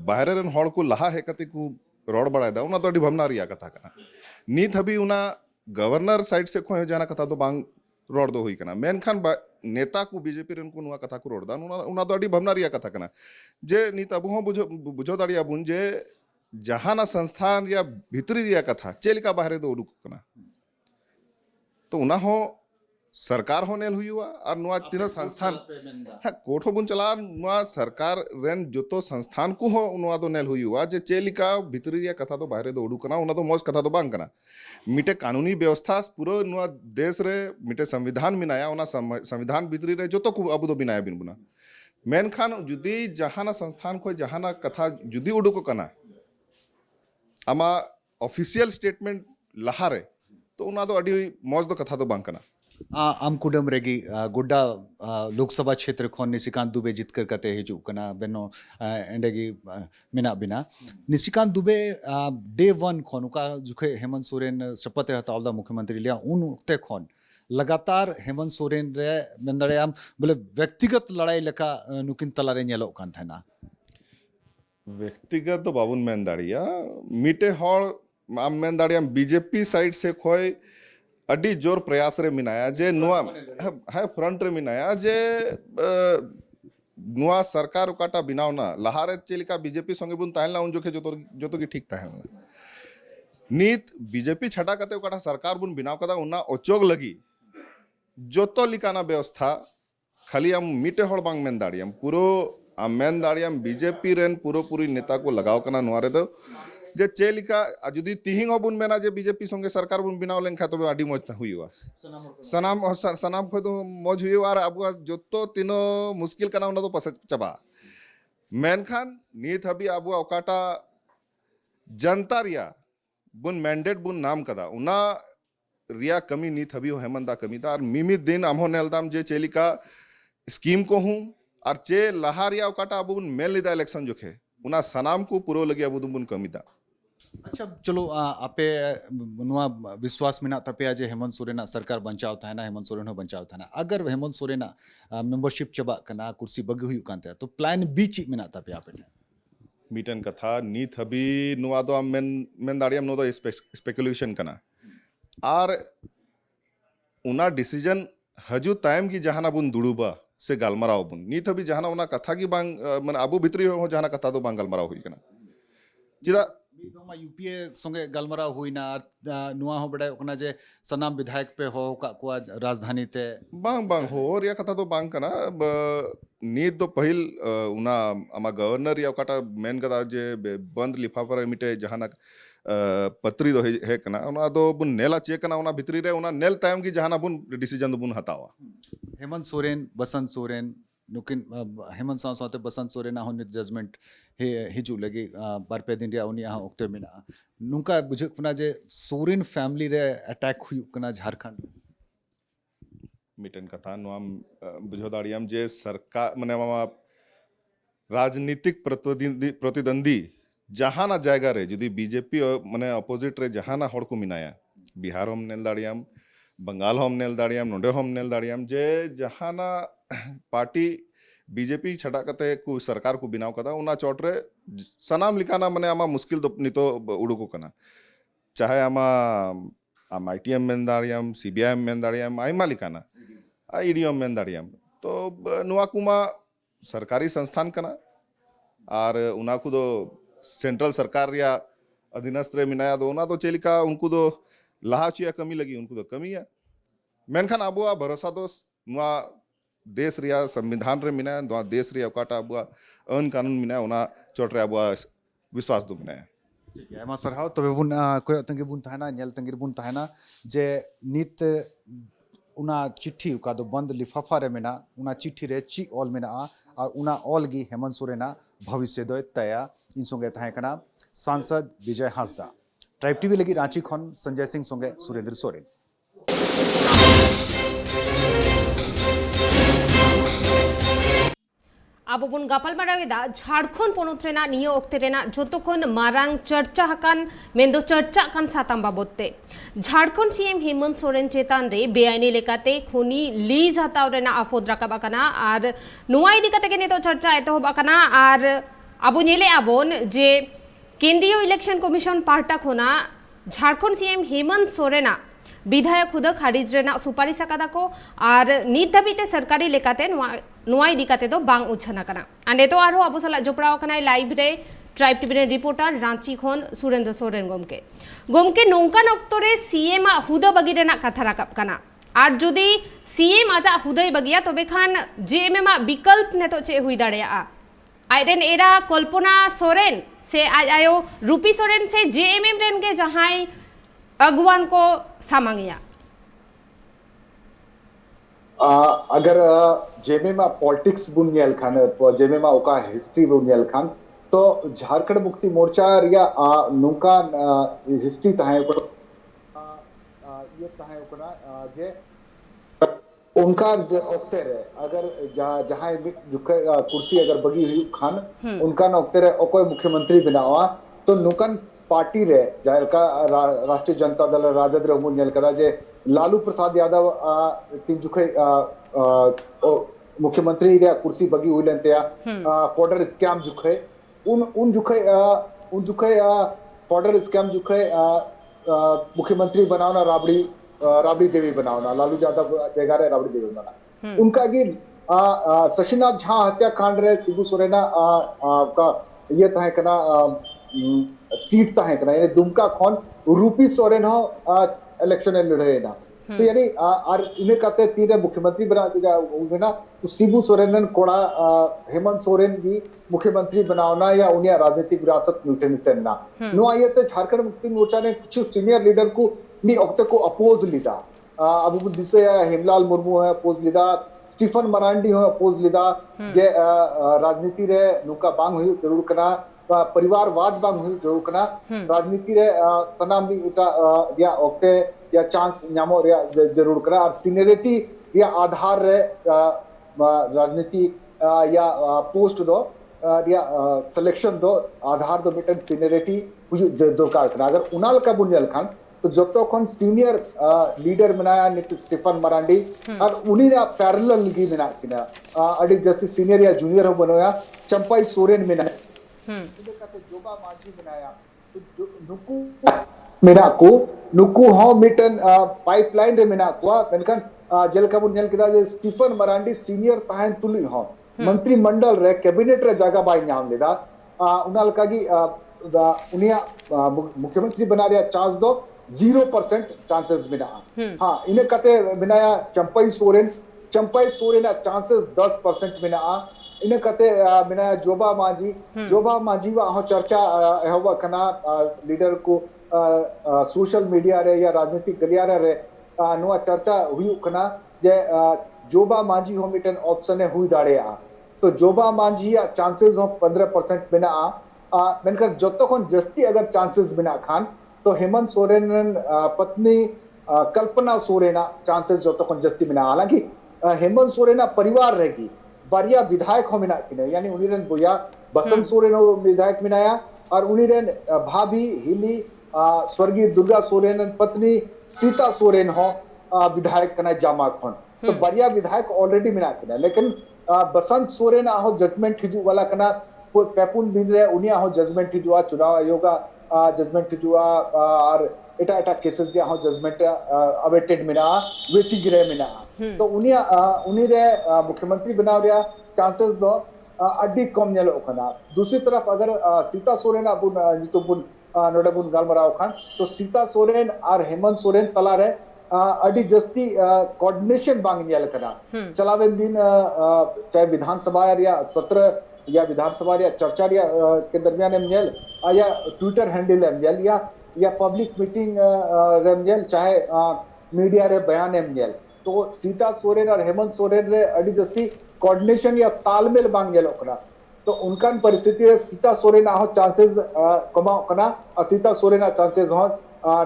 बाहर रेन हड़ को लहा है कते को रोड बढ़ाए दा उना तो अड़ी भावना रिया कथा कना नीत हबी उना गवर्नर साइड से खोय जाना कथा तो बांग रोड दो हुई कना मेनखान नेता को बीजेपी रेन को नुआ कथा को रोड दा उना तो अड़ी भावना रिया कथा कना जे नीत अब हो बुझो दाड़िया बुन जे जहाना संस्थान या भीतरी रिया कथा चेलिका बाहर दो उडुक कना तो उना हो सरकार हो नेल हुआ और नुआ तीन संस्थान हाँ कोठो बुन चला नुआ सरकार रेन जोतो संस्थान को हो नुआ दो नेल हुआ जे चेलिका भीतरी रिया कथा तो बाहर दो उडुक कना उना तो मौज कथा तो बांग कना मिटे कानूनी व्यवस्था पूरा नुआ देश रे मिटे संविधान मिनाया उना संविधान भीतरी रे जोतो को अब दो बिनाया बिन बुना मेनखान जुदी जहाना संस्थान को जहाना कथा जुदी उडुक कना आमा ऑफिशियल स्टेटमेंट लहारे तो उना तो अड़ी मौज दो कथा तो बांग कना आम कुडम रेगी गोड्डा लोकसभा क्षेत्र खन निशिकांत दुबे जितकर कते हिजु कना बेनो एंडेगी मिना बिना निशिकांत दुबे डे 1 खन उका जुखे हेमंत सोरेन शपथ हतालदा मुख्यमंत्री लिया उन उक्ते खन लगातार हेमंत सोरेन रे मेंदड़े आम बोले व्यक्तिगत लड़ाई लेका नुकिन तलारे नेलो कान थाना व्यक्तिगत तो बाबुन मेन दाड़िया मिटे हड़ आम मेन दाड़िया बीजेपी साइड से खोय अड्डी जोर प्रयास रे मिनाया जे नुआ है फ्रंट रे मिनाया जे नुआ सरकार उकाटा बिनावना लहारे चेलिका बीजेपी संगे बुन ताहला उन जोखे जो तो की ठीक ताहला नीत बीजेपी छटा कते उकाटा सरकार बुन बिनाव कदा उना ओचोग लगी जोतो लिकाना व्यवस्था खाली हम मिटे हड़ बांग मेन दाड़ियम पुरो आम मेन दाड़ियम बीजेपी रेन पुरो पूरी नेता को लगाव कना नुआरे दो जे चेलिका जुदी तिहिंग बुन मेना जे बीजेपी संगे सरकार बुन बिनाव लेंखा तो आडी मौज हुआ सनाम खो तो मौज हुआ और अब जोतो तीनो मुश्किल कना उना तो पस चबा मेनखान नीत हबी अब ओकाटा जनता रिया बुन मैंडेट बुन नाम कदा उना रिया कमी नीत हबी हेमंत दा कमी दा और मिमित दिन आमहो नेलदाम जे चेलिका स्कीम को हूँ और चे लहारिया ओकाटा अब बुन मेल लिदा इलेक्शन जोखे उना सनाम को पुरो लगे अब बुन कमी दा अच्छा चलो आपे नुआ विश्वास मिना तपे जे हेमंत सोरेन सरकार बचाव था ना हेमंत सोरेन बचाव था ना अगर हेमंत सोरेन मेंबरशिप चबा कना कुर्सी बगी हुई कांते तो प्लान बी ची मिना तपे आपे मीटन कथा नीत हबी नुआ दो मेन दाड़ियम नो दो स्पेकुलेशन कना और उना डिसीजन हजू टाइम की जहाना बुन दुड़ुबा से गालमाराव बुन नीत हबी जहाना उना कथा की बांग मन आबू भितरी हो जहाना कथा दो बांग गालमाराव हुई कना चिदा दोमा यूपीए संगे गलमराव हुईना नुआ हो बड़े ओकना जे सनाम विधायक पे हो का को राजधानी ते बांग बांग हो रिया कथा तो बांग कना नीत दो पहिल उना आमा गवर्नर या काटा मेन कदा जे बंद लिफाफा रे मिटे जहाना पत्री दो है कना उना दो बुन नेला चेक कना उना भितरी रे उना नेल टाइम की जहाना बुन डिसीजन बुन हतावा हेमंत सोरेन बसंत सोरेन नुकिन हेमंत सावते बसंत सोरेन होनित जजमेंट हिजू लगी बारपे दिन रिया उनी ओक्ते मिना नुका बुझक फना जे सोरेन फैमिली रे अटैक हुई कना झारखंड मिटन कथा नुआम बुझो दाड़ियम जे सरकार माने मामा राजनीतिक प्रतिद्वंदी जहाना जायगा रे जदि बीजेपी माने अपोजिट रे जहाना हड़ को मिनाया बिहार हम नेल दाड़ियाम बंगाल हम नेल दाड़ियाम नोडे हम नेल दाड़ियाम जे जहाना पार्टी बीजेपी छटा कते को सरकार को बिनाव कदा उना चोटरे सनाम लिखाना मने आमा मुश्किल दो नितो उडुको कना चाहे आमा आम आईटीएम मेन दाड़ियाम सीबीआई मेन दाड़ियाम आइमा लिखाना ईडीएम मेन दाड़ियाम तो नुआ कुमा सरकारी संस्थान कना और उना को दो सेंट्रल सरकार या अधीनस्थ रे मिनाया दो उना तो चेलिका उनको दो लाहा चिया कमी लगी उनको तो कमी है मेनखान अबुआ भरोसा दो नुआ देश रिया संविधान रे मिनाया नुआ देश रिया ओकाटा अबुआ अन कानून मिनाया उना चोट रे अबुआ विश्वास दो मिनाया ᱟᱭᱢᱟ ᱥᱟᱨᱦᱟᱣ ᱛᱚᱵᱮ ᱵᱚᱱ ᱠᱚᱭᱚᱜ ᱛᱟᱸᱜᱤ ᱵᱚᱱ ᱛᱟᱦᱮᱱᱟ ᱧᱮᱞ ᱛᱟᱸᱜᱤ ᱵᱚᱱ ᱛᱟᱦᱮᱱᱟ ᱡᱮ ᱱᱤᱛ ᱚᱱᱟ ᱪᱤᱴᱷᱤ ᱚᱠᱟ ᱫᱚ ᱵᱚᱱᱫ ᱞᱤᱯᱷᱟᱯᱷᱟ ᱨᱮ ᱢᱮᱱᱟᱜ ᱚᱱᱟ ᱪᱤᱴᱷᱤ ᱨᱮ ᱪᱮᱫ ᱚᱞ ᱢᱮᱱᱟᱜᱼᱟ ᱟᱨ ᱚᱱᱟ ᱚᱞ ᱜᱮ ᱦᱮᱢᱚᱱᱛ ᱥᱚᱨᱮᱱᱟᱜ ᱵᱷᱚᱵᱤᱥᱥᱚ ᱫᱚᱭ ᱛᱟᱭᱟ ᱤᱧ ᱥᱚᱸᱜᱮ ᱛᱟᱦᱮᱸ ᱠᱟᱱᱟ ᱥᱟᱝᱥᱚᱫ ᱵᱤᱡᱚᱭ ᱦᱟᱸᱥᱫᱟ ᱴᱨᱟइब टीवी लगी रांची खन संजय सिंह संगे सुरेंद्र सोरेन अब बन गापल मारावेदा झारखंड पोनोत रेना नियो ओक्ते रेना जोतोखन मारांग चर्चा हकान मेंदो चर्चा कान साताम बाबोते झारखंड सीएम हेमंत सोरेन चेतान रे बेआईनी लेकाते खुनी लीज हताव रेना आफोद राकाबा कना आर नुआ इदी कते के नेतो चर्चा एतोहब कना आर अबो नेले आबोन जे केंद्रीय इलेक्शन कमिशन पार्टा खोना झारखंड सीएम हेमंत सोरेना विधायक खुद खारिज रेना सुपारिश अकादा को और नित धाबीते सरकारी लेकाते नुआ इदी काते दो बांग उछना कना आंदे तो आरो अबो सला जोपड़ाव कना लाइव रे ट्राइब टीवी रे रिपोर्टर रांची खन सुरेंद्र सोरेन गोमके नोंकान ऑक्तो रे सीएम हुदा बगी रेना कथा राकाब कना और जुदी सीएम आजा हुदय बगिया तबे खान जेएमएम विकल्प ने तो चे हुई दाड़ेया आइडेन एरा कल्पना सोरेन से आज आयो रूपी सोरेन से जेएमएम रेन के जहां अगुवान को सामांगिया अगर जेमे में पॉलिटिक्स बुनियल खान जेमे में ओका हिस्ट्री बुनियल खान तो झारखंड मुक्ति मोर्चा या नुका हिस्ट्री तहां को ये तहां को जे उनका ओक्ते रे अगर जहां कुर्सी अगर बगी हुई खान उनका ओक्ते रे ओकोय मुख्यमंत्री बनावा तो नुकन पार्टी रे जाहिर का राष्ट्रीय जनता दल राजद रे मुनियल कदा जे लालू प्रसाद यादव तीन जुखे मुख्यमंत्री रे कुर्सी बगी हुई लेते फॉर्डर स्कैम जुखे उन जुखे फॉर्डर स्कैम जुखे मुख्यमंत्री बनावना राबड़ी देवी बनावना लालू यादव जगह रे राबड़ी देवी बनाना उनका की शशिनाथ झा हत्याकांड रे शिबू सोरेना का ये तहे कना सीट तहे कना यानी दुमका खन रूपी सोरेन हो इलेक्शन लड़े ना तो यानी और इन्हें कहते तीन मुख्यमंत्री बना तो शिबू सोरेन कोड़ा हेमंत सोरेन भी मुख्यमंत्री बनावना या उन्हें राजनीतिक विरासत मिलते सेना नो आये तो झारखंड मुक्ति मोर्चा ने कुछ सीनियर लीडर को नी वक्त को अपोज लीदा अब जिसे हेमलाल मुर्मू है अपोज लीदा स्टीफन मरांडी हो अपोज लीदा जे राजनीति रे नुका बांग हुई जरूर कना परिवारवाद बांग हुई जरूर कना राजनीति रे सनाम भी उटा या ओक्ते या चांस न्यामो रे जरूर करा और सीनियरिटी या आधार रे राजनीति या पोस्ट दो या सिलेक्शन दो आधार दो मिटन सीनियरिटी हुई दरकार कना अगर उनाल का बुनियल खान तो जब तो कौन सीनियर लीडर बनाया नित स्टीफन मरांडी और उन्हीं ने पैरेलल लिगी मिना किना अड़ी जैसे सीनियर या जूनियर हो बनोया चंपाई सोरेन मिना इधर का जोबा मांझी बनाया तो नुकु मिना को नुकु हो मिटन पाइपलाइन रे मिना को मेनकन जेल का बुनियल किदा जे स्टीफन मरांडी सीनियर ताहन तुली हो मंत्रिमंडल रे कैबिनेट रे जगह बाई नाम लेदा उनाल कागी उनिया मुख्यमंत्री बना रिया चांस दो 0% चांसेस बिना हाँ इन्हें कहते बिनाया चंपाई सोरेन चांसेस 10% बिना इन्हें कहते बिनाया जोबा मांझी वा चर्चा हवा कना लीडर को सोशल मीडिया रे या राजनीतिक गलियारा रे नुआ चर्चा हुई कना जे जोबा मांझी हो मिटन ऑप्शन हुई दाड़े तो जोबा मांझी या चांसेस हो 15% बिना मेनकर जतो कोन जस्ती अगर चांसेस बिना खान तो हेमंत सोरेन पत्नी कल्पना सोरेना चांसेस जो तो जस्ती मिना हालांकि हेमंत सोरेना परिवार रहेगी बारिया विधायक हो मिना कि यानी उन्हीं बोया बसंत सोरेन विधायक मिनाया और उन्हीं भाभी हिली स्वर्गीय दुर्गा सोरेन पत्नी सीता सोरेन हो विधायक कना जामा खन तो बरिया विधायक ऑलरेडी मिना कना लेकिन बसंत सोरेन आहो जजमेंट हिजू वाला कना पेपुन दिन रे उनिया हो जजमेंट हिजुआ चुनाव आयोग जजमेंट हिजुआ और एटा एटा केसेस जे हो जजमेंट अवेटेड मिना वेटिंग रे मिना तो उनिया उनी रे मुख्यमंत्री बनाव रे चांसेस दो अड्डी कम नेलो कना दूसरी तरफ अगर सीता सोरेन अबुन नितुबुन नोडे बुन गालमराव खान तो सीता सोरेन और हेमंत सोरेन तला रे अड्डी जस्ती कोऑर्डिनेशन बांग नेल कना चलावेन दिन चाहे विधानसभा या सत्र या विधानसभा या चर्चा के दरमियान एमएल या ट्विटर हैंडल एमएल या पब्लिक मीटिंग रेमएल चाहे मीडिया रे बयान एमएल तो सीता सोरेन और हेमंत सोरेन रे अडी जस्ती कोऑर्डिनेशन या तालमेल बांग गेलो कना तो उनका परिस्थिति रे सीता सोरेन आहो चांसेस कमा कना और सीता सोरेन चांसेस हो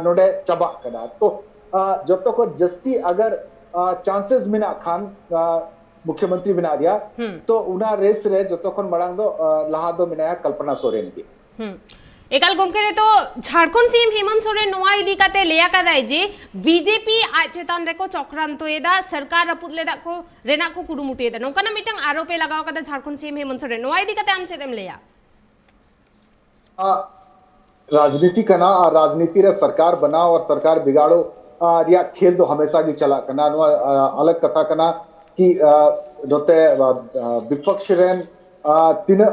नोडे चबा कना तो जब तक जस्ती अगर चांसेस मिना खान मुख्यमंत्री बना दिया तो उना रेस रे जो तो खन मड़ांग दो लहा दो मिनाया कल्पना सोरेन की एकाल गोमके ने तो झारखंड सीएम हेमंत सोरेन नोआ इदी काते लेया कादाय जे बीजेपी आज चेतान रेको चक्रांतो एदा सरकार रपुत लेदा को रेना को कुरुमुटी एदा नोकाना मिटंग आरोपे लगाव कादा झारखंड सीएम हेमंत सोरेन नोआ इदी काते आम चेतेम लेया राजनीति कना और राजनीति रे सरकार बनाओ और सरकार बिगाड़ो या खेल तो हमेशा भी चला कना अलग कथा कना कि रोते विपक्ष रेन तीन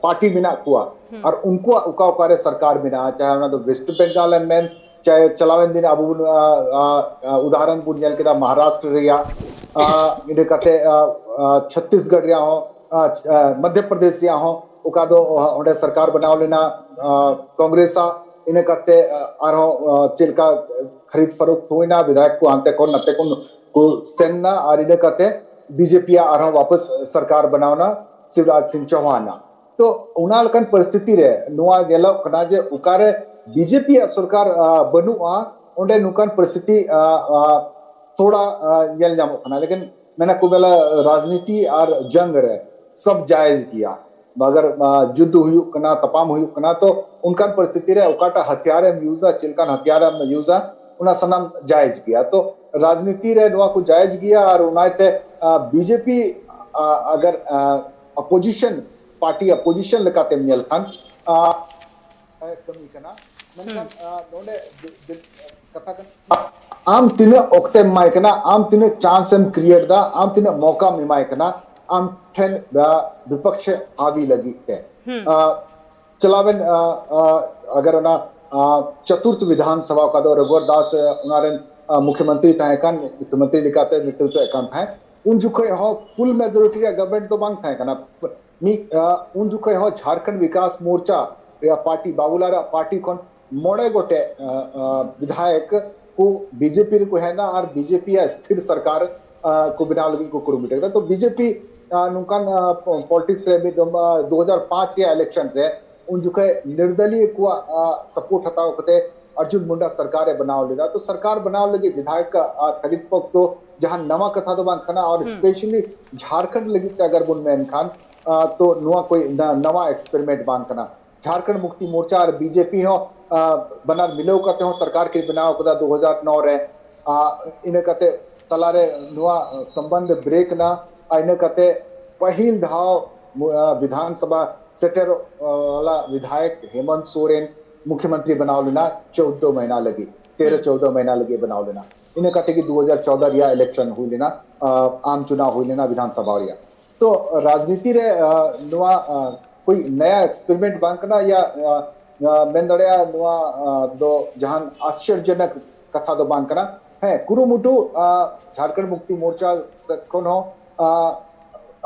पार्टी मिना कुआ और उनको उका उकारे सरकार मिना चाहे उना तो वेस्ट बंगाल में चाहे चलावेन दिन अब उदाहरण बुनियल के महाराष्ट्र रिया इने कते छत्तीसगढ़ रिया हो मध्य प्रदेश रिया हो उका दो ओडे सरकार बनाव लेना कांग्रेस इने कते आरो चिलका खरीद फरोख्त होइना विधायक को आंते कोन नते को सेना और इने कते बीजेपी आरो वापस सरकार बनावना शिवराज सिंह चौहान तो उनालकन परिस्थिति रे नुआ गेलो कना जे उकारे बीजेपी सरकार बनुआ ओंडे नुकन परिस्थिति थोड़ा गेल जामो कना लेकिन मैंने कुबेला राजनीति और जंग रे सब जायज किया मगर युद्ध हुई कना तपाम हुई कना तो उनका परिस्थिति रे उकाटा हथियार यूजा चिलकन हथियार यूजा उना सनम जायज किया तो राजनीति रे नुआ को जायज किया और उनाते बीजेपी अगर अपोजिशन पार्टी अपोजिशन लेकाते मियल खान कमी कना मनकन नोडे कथा कन आम तिने ओक्ते माय कना आम तिने चांस एम क्रिएट दा आम तिने मौका मिमाय कना आम ठेन दा विपक्ष हावी लगी है चलावेन अगर ना चतुर्थ विधानसभा का दो रघुवर दास उनारेन मुख्यमंत्री तायकान मुख्यमंत्री लिखाते नेतृत्व एकांत है उन जुखे हो फुल मेजॉरिटी या गवर्नमेंट तो बांग थाय कना मी उन जुखे हो झारखंड विकास मोर्चा या पार्टी बाबूलारा पार्टी कोन मोड़े गोटे विधायक को बीजेपी को है ना और बीजेपी या स्थिर सरकार को बिना लगी को कुरुमिटे तो बीजेपी नुकान पॉलिटिक्स रे 2005 के इलेक्शन रे उन जुखे निर्दलीय को सपोर्ट हटाओ कते अर्जुन मुंडा सरकार बनाव लेदा तो सरकार बनाव लगी विधायक का खरीद पक तो जहां नवा कथा तो बांग खाना और स्पेशली झारखंड लगी अगर बुन में खान तो नुआ कोई नवा एक्सपेरिमेंट बांग खाना झारखंड मुक्ति मोर्चा और बीजेपी हो बना मिलो कहते हो सरकार के बनाव कदा 2009 रे इने कहते तलारे नुआ संबंध ब्रेक ना इने कहते पहिल धाव विधानसभा सेटर वाला विधायक हेमंत सोरेन मुख्यमंत्री बनाव लेना 14 महीना लगी 13-14 महीना लगे बनाव लेना इन्हें कहते कि 2014 या इलेक्शन हुई लेना आम चुनाव हुई लेना विधानसभा या तो राजनीति रे नुआ कोई नया एक्सपेरिमेंट बांकना या मेंदड़िया नुआ दो जहां आश्चर्यजनक कथा दो बांकना है कुरुमुटु झारखंड मुक्ति मोर्चा सेटकोन हो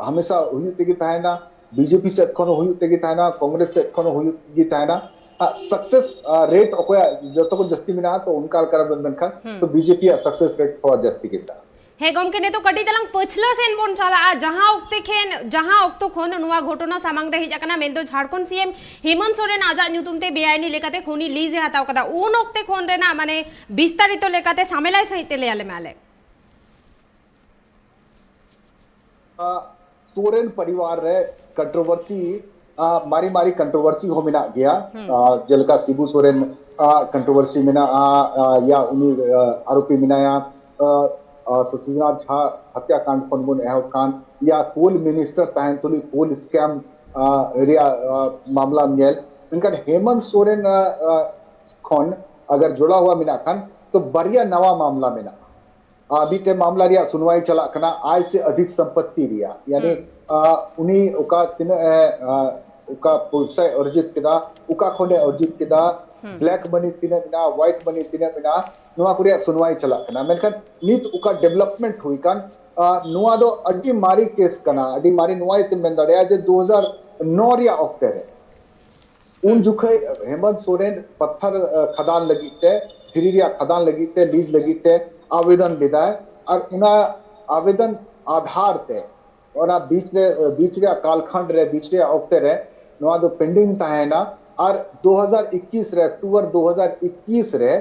हमेशा हुई तेगी तायना बीजेपी सेटकोन हुई तेगी तायना कांग्रेस सेटकोन हुई तेगी तायना सक्सेस रेट ओकोया जतो को जस्ती मिना तो उनका करबन खान तो बीजेपी सक्सेस रेट थोड़ा जस्ती किता हे गम के ने तो कटी तलंग पछला सेन बोन चला जहां उक्ते खेन जहां उक्तो खोन नुवा घटना सामंग रही जाकना मेन तो झारखंड सीएम हेमंत सोरेन आजा न्यूतुमते बेआईनी लेकाते खोनी लीज हाताव कदा उन उक्ते खोन रे ना माने विस्तारित लेकाते सामेलाई सहित ले आले माले सोरेन परिवार रे कंट्रोवर्सी मारी कंट्रोवर्सी हो मिना गया जलका शिबू सोरेन कंट्रोवर्सी में या उनी आरोपी मिनाया सचिंद्रनाथ झा हत्याकांड खन बन एहब कान या कोल मिनिस्टर तहन तुली कोल स्कैम रिया मामला नेल इनका हेमंत सोरेन खन अगर जुड़ा हुआ मिना खान तो बरिया नवा मामला मिना अभी ते मामला रिया सुनवाई चला कना आय से अधिक संपत्ति रिया यानी उनी उका तिन उका पुलिस अर्जित किदा उका खोने अर्जित किदा ब्लैक मनी तिने मिना व्हाइट मनी तिने मिना नुआ कुरिया सुनवाई चला कना मेनखान नित उका डेवलपमेंट हुई कान नुआ दो अड्डी मारी केस कना अड्डी मारी नुआ तिन में दड़या जे 2009 रिया ऑक्टे रे उन जुखे हेमंत सोरेन पत्थर खदान लगीते धीरिया खदान लगीते लीज लगीते आवेदन लेदा है और उना आवेदन आधार ते और बीच रे कालखंड रे बीच रे ऑक्टे रे नुआ दो पेंडिंग ताहेना और 2021 रे अक्टूबर 2021 रे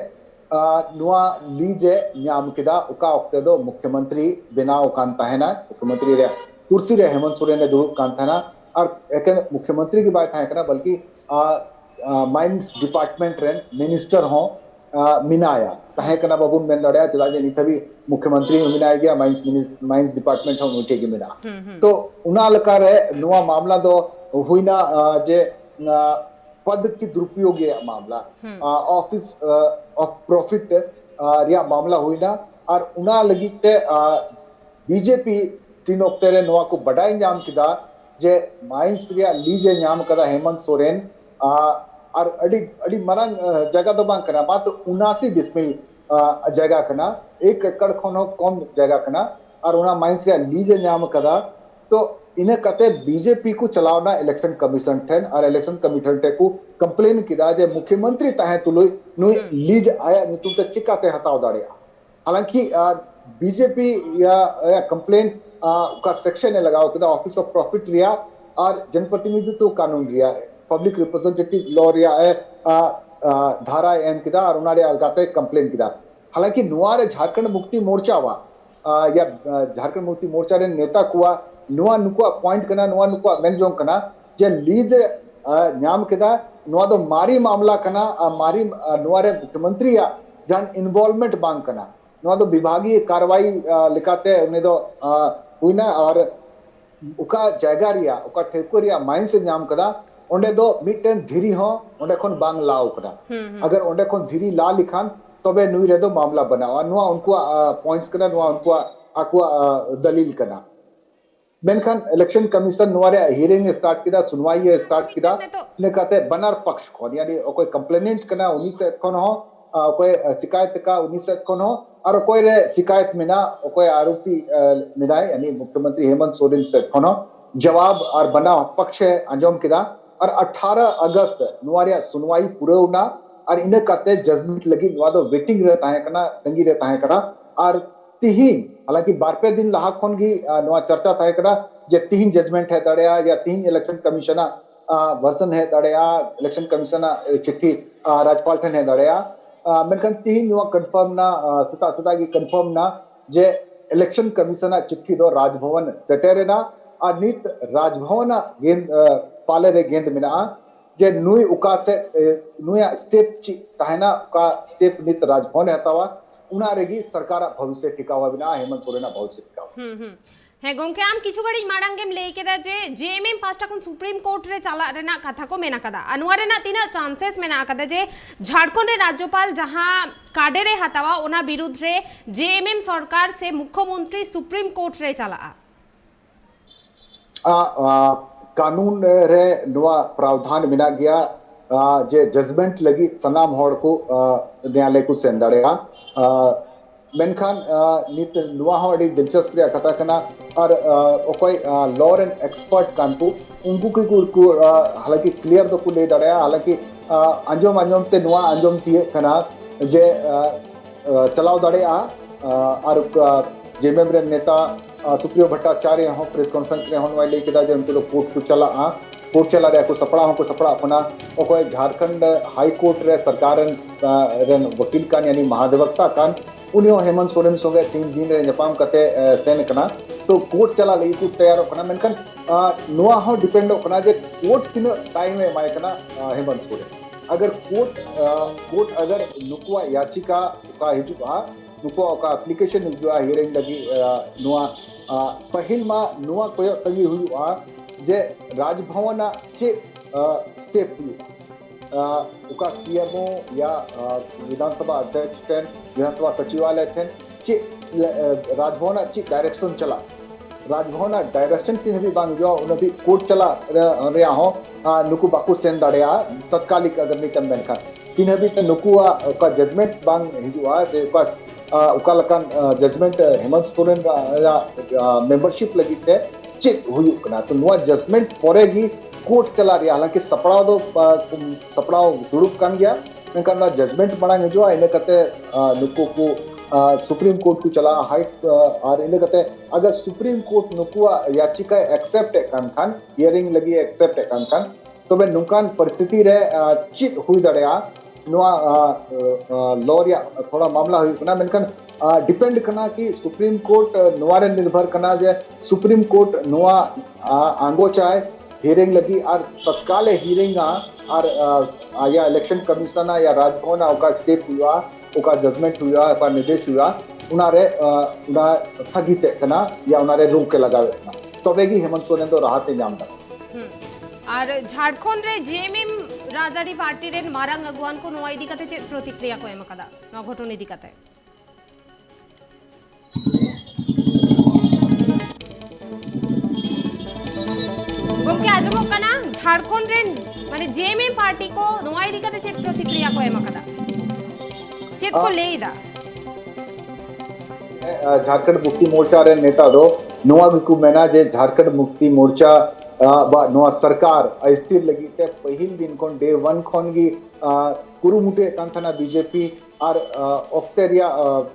नुआ लीजे न्याम किदा उका ऑक्टे दो मुख्यमंत्री बिनाव कान ताहेना मुख्यमंत्री रे कुर्सी रे हेमंत सोरेन ने दुरुप कान ताहेना और एक मुख्यमंत्री की बात है कना बल्कि माइंस डिपार्टमेंट रे मिनिस्टर हो मिनाया तहे कना बाबू मेंदड़या चला जे निथबी मुख्यमंत्री मिनाया गया माइंस डिपार्टमेंट हो उठे के मिना तो उना लकार है नुआ मामला दो हुईना जे पद की दुरुपयोग ये मामला ऑफिस ऑफ प्रॉफिट रिया मामला हुईना और उना लगिते बीजेपी तीन ओक्टेरे नुआ को बढ़ाई नाम किदा जे माइंस रिया लीजे नाम कदा हेमंत सोरेन और अड़ी मरंग जगह तो बांग कना मात्र 79 डिसमिल जगह कना 1 एकड़ खनो कम जगह कना और उना माइंस रिया लीजे नाम कदा तो इन्हें कते बीजेपी को चलावना इलेक्शन कमीशन ठेन और इलेक्शन कमीशन टे को कंप्लेन किदा जे मुख्यमंत्री ताहे तुलुई नुई लीज आया नितुम ते चिकाते हटाव दाड़िया हालांकि बीजेपी या कंप्लेन का सेक्शन है लगाओ किदा ऑफिस ऑफ प्रॉफिट रिया और जनप्रतिनिधित्व कानून रिया पब्लिक रिप्रेजेंटेटिव लॉ रिया है धारा एम किदा और उनारे अलगाते कंप्लेन किदा हालांकि नुआरे झारखंड मुक्ति मोर्चा वा या झारखंड मुक्ति मोर्चा रे नेता कुआ नुआ नुको पॉइंट कना नुआ नुको मेनजोंग कना जे लीज न्याम किदा नुआ दो मारी मामला कना मारी नुआरे मुख्यमंत्री या जान इन्वॉल्वमेंट बांग कना नुआ दो विभागीय कार्रवाई लिखाते उन्हें दो हुईना और उका जायगा रिया उका ठेको रिया माइन से न्याम कदा ओंडे दो मिटन धीरी हो ओंडे खन बांग लाओ कना अगर ओंडे खन धीरी ला लिखान तबे नुई रे दो मामला बना और नुआ उनको पॉइंट्स कना नुआ उनको आकुआ दलील कना मेनखान इलेक्शन कमीशन नुआरे हियरिंग स्टार्ट किदा सुनवाई स्टार्ट किदा ने कहते बनार पक्ष को यानी कोई कंप्लेनेंट कना उन्हीं से कौन हो कोई शिकायत का उन्हीं से कौन हो और कोई रे शिकायत में ना कोई आरोपी मिलाए यानी मुख्यमंत्री हेमंत सोरेन से कौन हो जवाब और बना पक्ष है अंजोम किदा और 18 अगस्त नुआरिया सुनवाई पूरे होना और इन्हें कहते जजमेंट लगी नुआ दो वेटिंग रहता है कना तंगी रहता है कना और तीन हालांकि 12 दिन लाहा खोन की नुआ चर्चा था कना जे 3 जजमेंट है दड़या या 3 इलेक्शन कमीशन वर्सन है दड़या इलेक्शन कमीशन चिट्ठी राज्यपाल ठन है दड़या मेनखान 3 नुआ कंफर्म ना सता की कंफर्म ना जे इलेक्शन कमीशन चिट्ठी दो राजभवन सेटेरेना और नित राजभवन गेंद पाले रे गेंद मिना जे नुई उका से नुया स्टेप कहना का स्टेप नित राजभवन हतावा उना रेगी सरकार भविष्य टिकावा बिना हेमंत सोरेना भविष्य टिकावा है गोंके आम किछु गड़ी माडांगेम लेई केदा जे जेएमएम पास्टा कुन सुप्रीम कोर्ट रे चला रेना कथा को मेना कदा अनुवारे ना तीना चांसेस मेना कदा जे झारखंड रे राज्यपाल जहां काडे रे हतावा ओना विरुद्ध रे जेएमएम सरकार से मुख्यमंत्री सुप्रीम कोर्ट रे चला कानून रे नुआ प्रावधान मिना गया जे जजमेंट लगी सनाम होड़ को न्यायालय को सेंदड़ेगा मेनखान नित नुआ हो अड़ी दिलचस्प रिया कथा कना और कोई लॉ एंड एक्सपर्ट कानपू उनको को हालांकि क्लियर तो को ले दड़या हालांकि अंजोम ते नुआ अंजोम थिए कना जे चलाव दड़या और जेएमएम रे नेता सुप्रियो भट्टाचार्य हो प्रेस कॉन्फ्रेंस रे होन वाले केदा जे उनको कोर्ट को चला रे को सपड़ा अपना कोई झारखंड हाई कोर्ट रे सरकार रे वकील कान यानी महाधिवक्ता कान उनियो हेमंत सोरेन संगे 3 दिन रे जपाम कते सेन कना तो कोर्ट चला लई को तैयार कना मेनखान नुआ हो डिपेंड कना जे कोर्ट किन टाइम ए माय कना हेमंत सोरेन अगर कोर्ट अगर नुकुआ याचिका का हिजुआ नुकुआ का एप्लीकेशन हिजुआ हियरिंग लगी नुआ पहिल मा नुआ कोयो तंगी हुआ जे राजभवन चे स्टेप हुआ उका सीएमओ या विधानसभा अध्यक्ष टेन विधानसभा सचिवालय टेन चे राजभवन चे डायरेक्शन चला राजभवन डायरेक्शन तीन भी बांग जो उन भी कोर्ट चला रे हो नुकु बाकु सेन दाड़िया तत्कालिक अगर नहीं तन का तीन भी तो नुकु का जजमेंट बांग हिजुआ जे पास उका लकान जजमेंट हेमंत सोरेन या मेंबरशिप लगी थे चेक हुई कना तो नुआ जजमेंट परेगी कोर्ट चला रही हालांकि सपड़ाव दुरुप कान गया मेनका ना जजमेंट बना हिजुआ इने कते नुकु को सुप्रीम कोर्ट को चला हाई और इन कते अगर सुप्रीम कोर्ट नुकुआ याचिका एक्सेप्ट कान खान हियरिंग लगी एक्सेप्ट कान खान तो बे नुकान परिस्थिति रे चित हुई दड़या नुआ लॉ या थोड़ा मामला हुई कना मेनकन डिपेंड कना कि सुप्रीम कोर्ट नुआ रे निर्भर कना जे सुप्रीम कोर्ट नुआ आंगो चाहे हियरिंग लगी और तत्काल हियरिंग और या इलेक्शन कमीशन या राजभवन का स्टेप हुआ उका जजमेंट हुआ उका निर्देश हुआ उनारे उना स्थगित कना या उनारे रोक के लगावे कना तबेगी हेमंत सोरेन तो राहत नाम दा और झारखंड रे जेएमएम राजारी पार्टी रे मारांग अगुवान को नोआ इदी कते चे प्रतिक्रिया को एम कदा न घटन इदी कते गमके आजमो कना झारखंड रे माने जेएमएम पार्टी को नोआ इदी कते चे प्रतिक्रिया को एम कदा चेक को लेदा झारखंड मुक्ति मोर्चा रे नेता दो नोआ को मेना जे झारखंड मुक्ति मोर्चा बा नोआ सरकार अस्थिर लगी ते पहिल दिन कोन डे 1 कोन गी कुरुमुटे कांथना बीजेपी और ऑक्टेरिया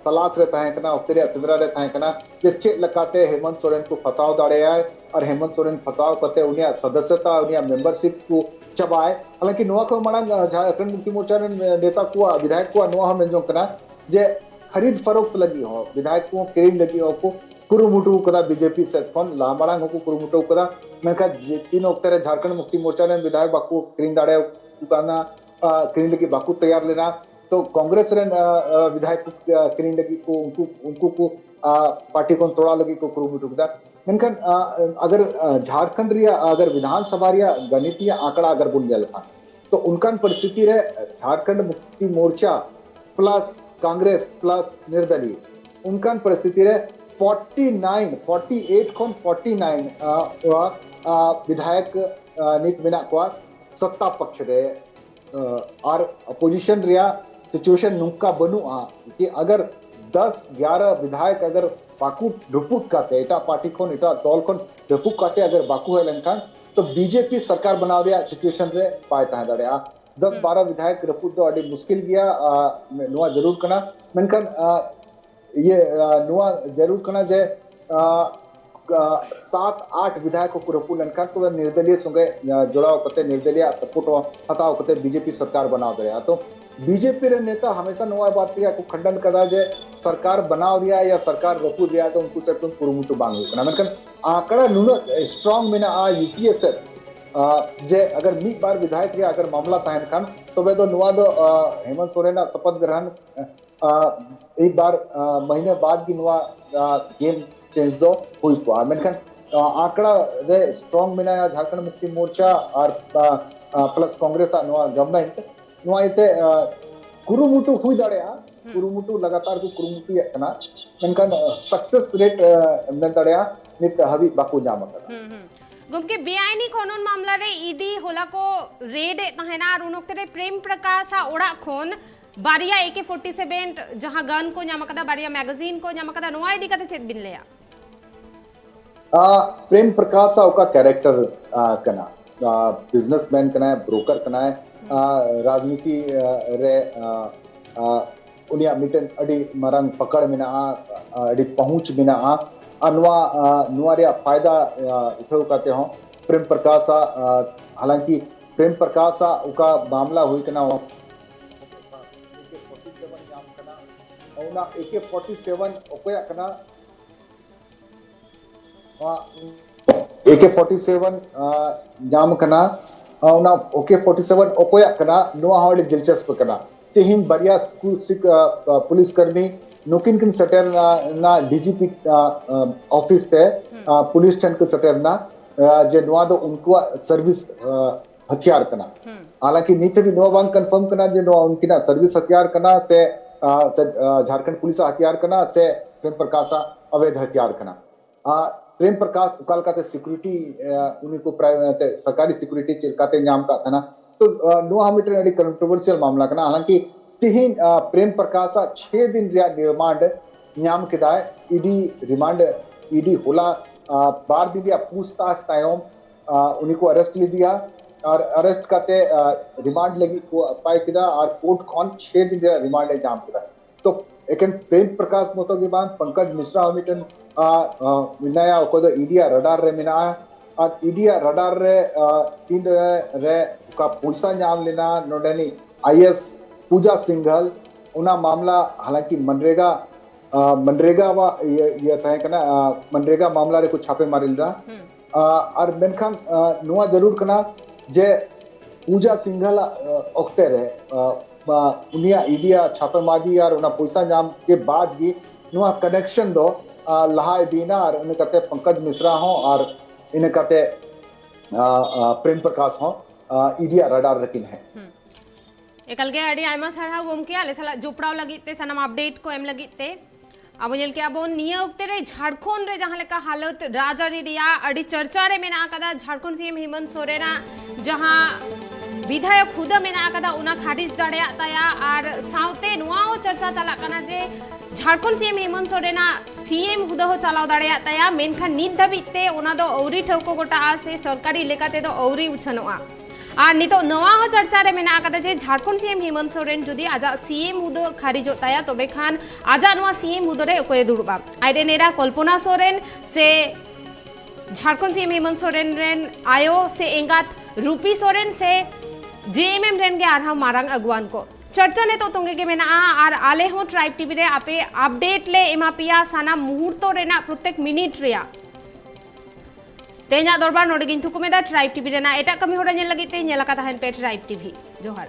तलाश रहता है कना ऑक्टेरिया चंद्रा रहता है कना जे चे लगाते हेमंत सोरेन को फसाव दाड़े आए और हेमंत सोरेन फसाव करते उन्हें सदस्यता उन्हें मेंबरशिप को चबाए हालांकि नोआ को मणंग झारखंड मुक्ति मोर्चा नेता को विधायक को नोआ हम जो कना जे खरीद फरोख्त लगी हो विधायक को किरीन लगी हो को कुरुमुटु कदा बीजेपी से फोन लामड़ांग को कुरुमुटु कदा मेनका तीन ओक्तरे झारखंड मुक्ति मोर्चा ने विधायक बाकू किरीन दाड़े उकाना किरीन लगी बाकू तैयार लेना तो कांग्रेस रे विधायक किरीन लगी को उनको को पार्टी को तोड़ा लगी को कुरुमुटु कदा मेनकन अगर झारखंड रिया अगर विधानसभा रिया गणितीय आंकड़ा अगर बुन जल तो उनका परिस्थिति रे झारखंड मुक्ति मोर्चा प्लस कांग्रेस प्लस निर्दलीय उनका परिस्थिति रे 48 खन 49 विधायक निक बिना को सत्ता पक्ष रे और अपोजिशन रिया सिचुएशन नुका बनुआ कि अगर 10-11 विधायक अगर बाकू ढुपुक काते एटा पार्टी कोन एटा दल कोन ढुपुक काते अगर बाकू है लंकान तो बीजेपी सरकार बनावे सिचुएशन रे पायता है दड़या 10-12 विधायक रपुद दो अड़ी मुश्किल गया नुआ जरूर कना मेनकन ये नुआ जरूर कना जे 7-8 विधायकों को रपू लंकान तो निर्दलीय संगे जुड़ाव करते निर्दलीय सपोर्ट हटाव करते बीजेपी सरकार बनाव दे तो बीजेपी रे नेता हमेशा नुआ बात को खंडन कदा जे सरकार बनाव दिया या सरकार रपू दिया तो उनको से कुरुमुटु बांग कना मेनकन आंकड़ा नुन स्ट्रांग में आ यूपीए से जे अगर मी बार विधायक रे अगर मामला तहन खान तो वे तो नुआ दो हेमंत सोरेन शपथ ग्रहण एक बार महीने बाद की नुआ गेम चेंज दो हुई को मेनखान आंकड़ा रे स्ट्रांग में झारखंड मुक्ति मोर्चा और प्लस कांग्रेस नुआ गवर्नमेंट नुआ इते कुरुमुटु हुई दाड़ेया कुरुमुटु लगातार को कुरुमुटु कना मेनखान सक्सेस रेट में दाड़ेया नित हबी बाकू जाम गुमके बेआईनी कानून मामला रे ईडी होला को रेड तहना और उनोक्तरे प्रेम प्रकाश ओड़ा खोन बारिया AK-47 जहां गन को ᱧᱟᱢ बारिया मैगजीन को ᱧᱟᱢ नोआ इदी कते चेत बिन लेया प्रेम प्रकाश का कैरेक्टर कना बिजनेसमैन कना ब्रोकर कना राजनीति रे उनिया मिटन अडी मरंग पकड़ मिना अडी पहुंच मिना अनवा नुआरिया फायदा उठाव करते हो प्रेम प्रकाश हालांकि प्रेम प्रकाश उका मामला हुई कना AK-47 ओकोया कना AK-47 जाम कना ना OK47 ओकोया कना नोआ हॉल दिलचस्प कना तेहिन बरिया स्कूल पुलिस कर्मी नुकिन किन सटर ना डीजीपी ऑफिस ते पुलिस स्टेशन के सटर ना जे नोआ दो उनको सर्विस हथियार कना हालांकि नीचे भी नोआ बांग कंफर्म कना जे नोआ उनकी ना सर्विस हथियार कना से झारखंड पुलिस हथियार कना से प्रेम प्रकाश अवैध हथियार कना प्रेम प्रकाश उकाल का सिक्योरिटी उन्हीं को सरकारी सिक्योरिटी चिरकाते नाम का था ना तो नोआ मीटर अड़ी कंट्रोवर्शियल मामला कना हालांकि तिहिन प्रेम प्रकाश 6 दिन रिया रिमांड नाम के दाए ईडी रिमांड ईडी होला बार भी दिया पूछताछ तायोम उन्हीं को अरेस्ट ले दिया और अरेस्ट करते रिमांड लगी को पाए किदा और कोर्ट कौन 6 दिन रिया रिमांड है नाम के तो एक प्रेम प्रकाश मोतो के बाद पंकज मिश्रा मिटन मिनाया ओको ईडिया रडार रे मिना और ईडिया रडार रे तीन रे का पैसा नाम लेना नोडेनी आईएस पूजा सिंघल उना मामला हालांकि मनरेगा वा ये तय कना मनरेगा मामला रे को छापे मारिल दा और मेनखान नुआ जरूर कना जे पूजा सिंघल ओक्ते रे उनिया ईडिया छापेमारी और उना पैसा नाम के बाद ही नुआ कनेक्शन दो लहा दीना और उन्हें कहते पंकज मिश्रा हो और इन्हें कहते प्रेम प्रकाश हो ईडिया रडार रकिन है एकल के अड़ी आयमा सरहा गोमके आले साला जोपड़ाव लगिते सनम अपडेट को एम लगिते अब जेल के अब निया उक्ते रे झारखंड रे जहां लेका हालत राजरी रिया अड़ी चर्चा रे मेना कदा झारखंड सीएम हेमंत सोरेना जहां विधायक खुद मेना कदा उना खारिज दाड़े ताया और साउते नुआ चर्चा चला कना जे झारखंड सीएम हेमंत सोरेना सीएम खुद हो चलाव दाड़े ताया मेनखान नित धबिते उना दो औरी ठौको गोटा से सरकारी लेकाते दो औरी उछनोआ और नितो नवा हो चर्चा रे मेना कदा जे झारखंड सीएम हेमंत सोरेन जुदी आजा सीएम हुदो खारिज होताया तबे खान आजा नवा सीएम हुदो रे ओकोय दुड़बा आइडे नेरा कल्पना सोरेन से झारखंड सीएम हेमंत सोरेन रेन आयो से एंगात रूपी सोरेन से जेएमएम रेन के आरहा मारांग अगुवान को चर्चा ने तो तोंगे के मेना और आले हो ट्राइब टीवी रे आपे अपडेट ले एमा पिया साना मुहूर्तो रेना प्रत्येक मिनिट रिया तेजा दरबार नोडे गिन थुकुमेदा ट्राइब टीवी रेना एटा कमी होड़ा नेल लगिते नेला का तहन पे ट्राइब टीवी जोहार।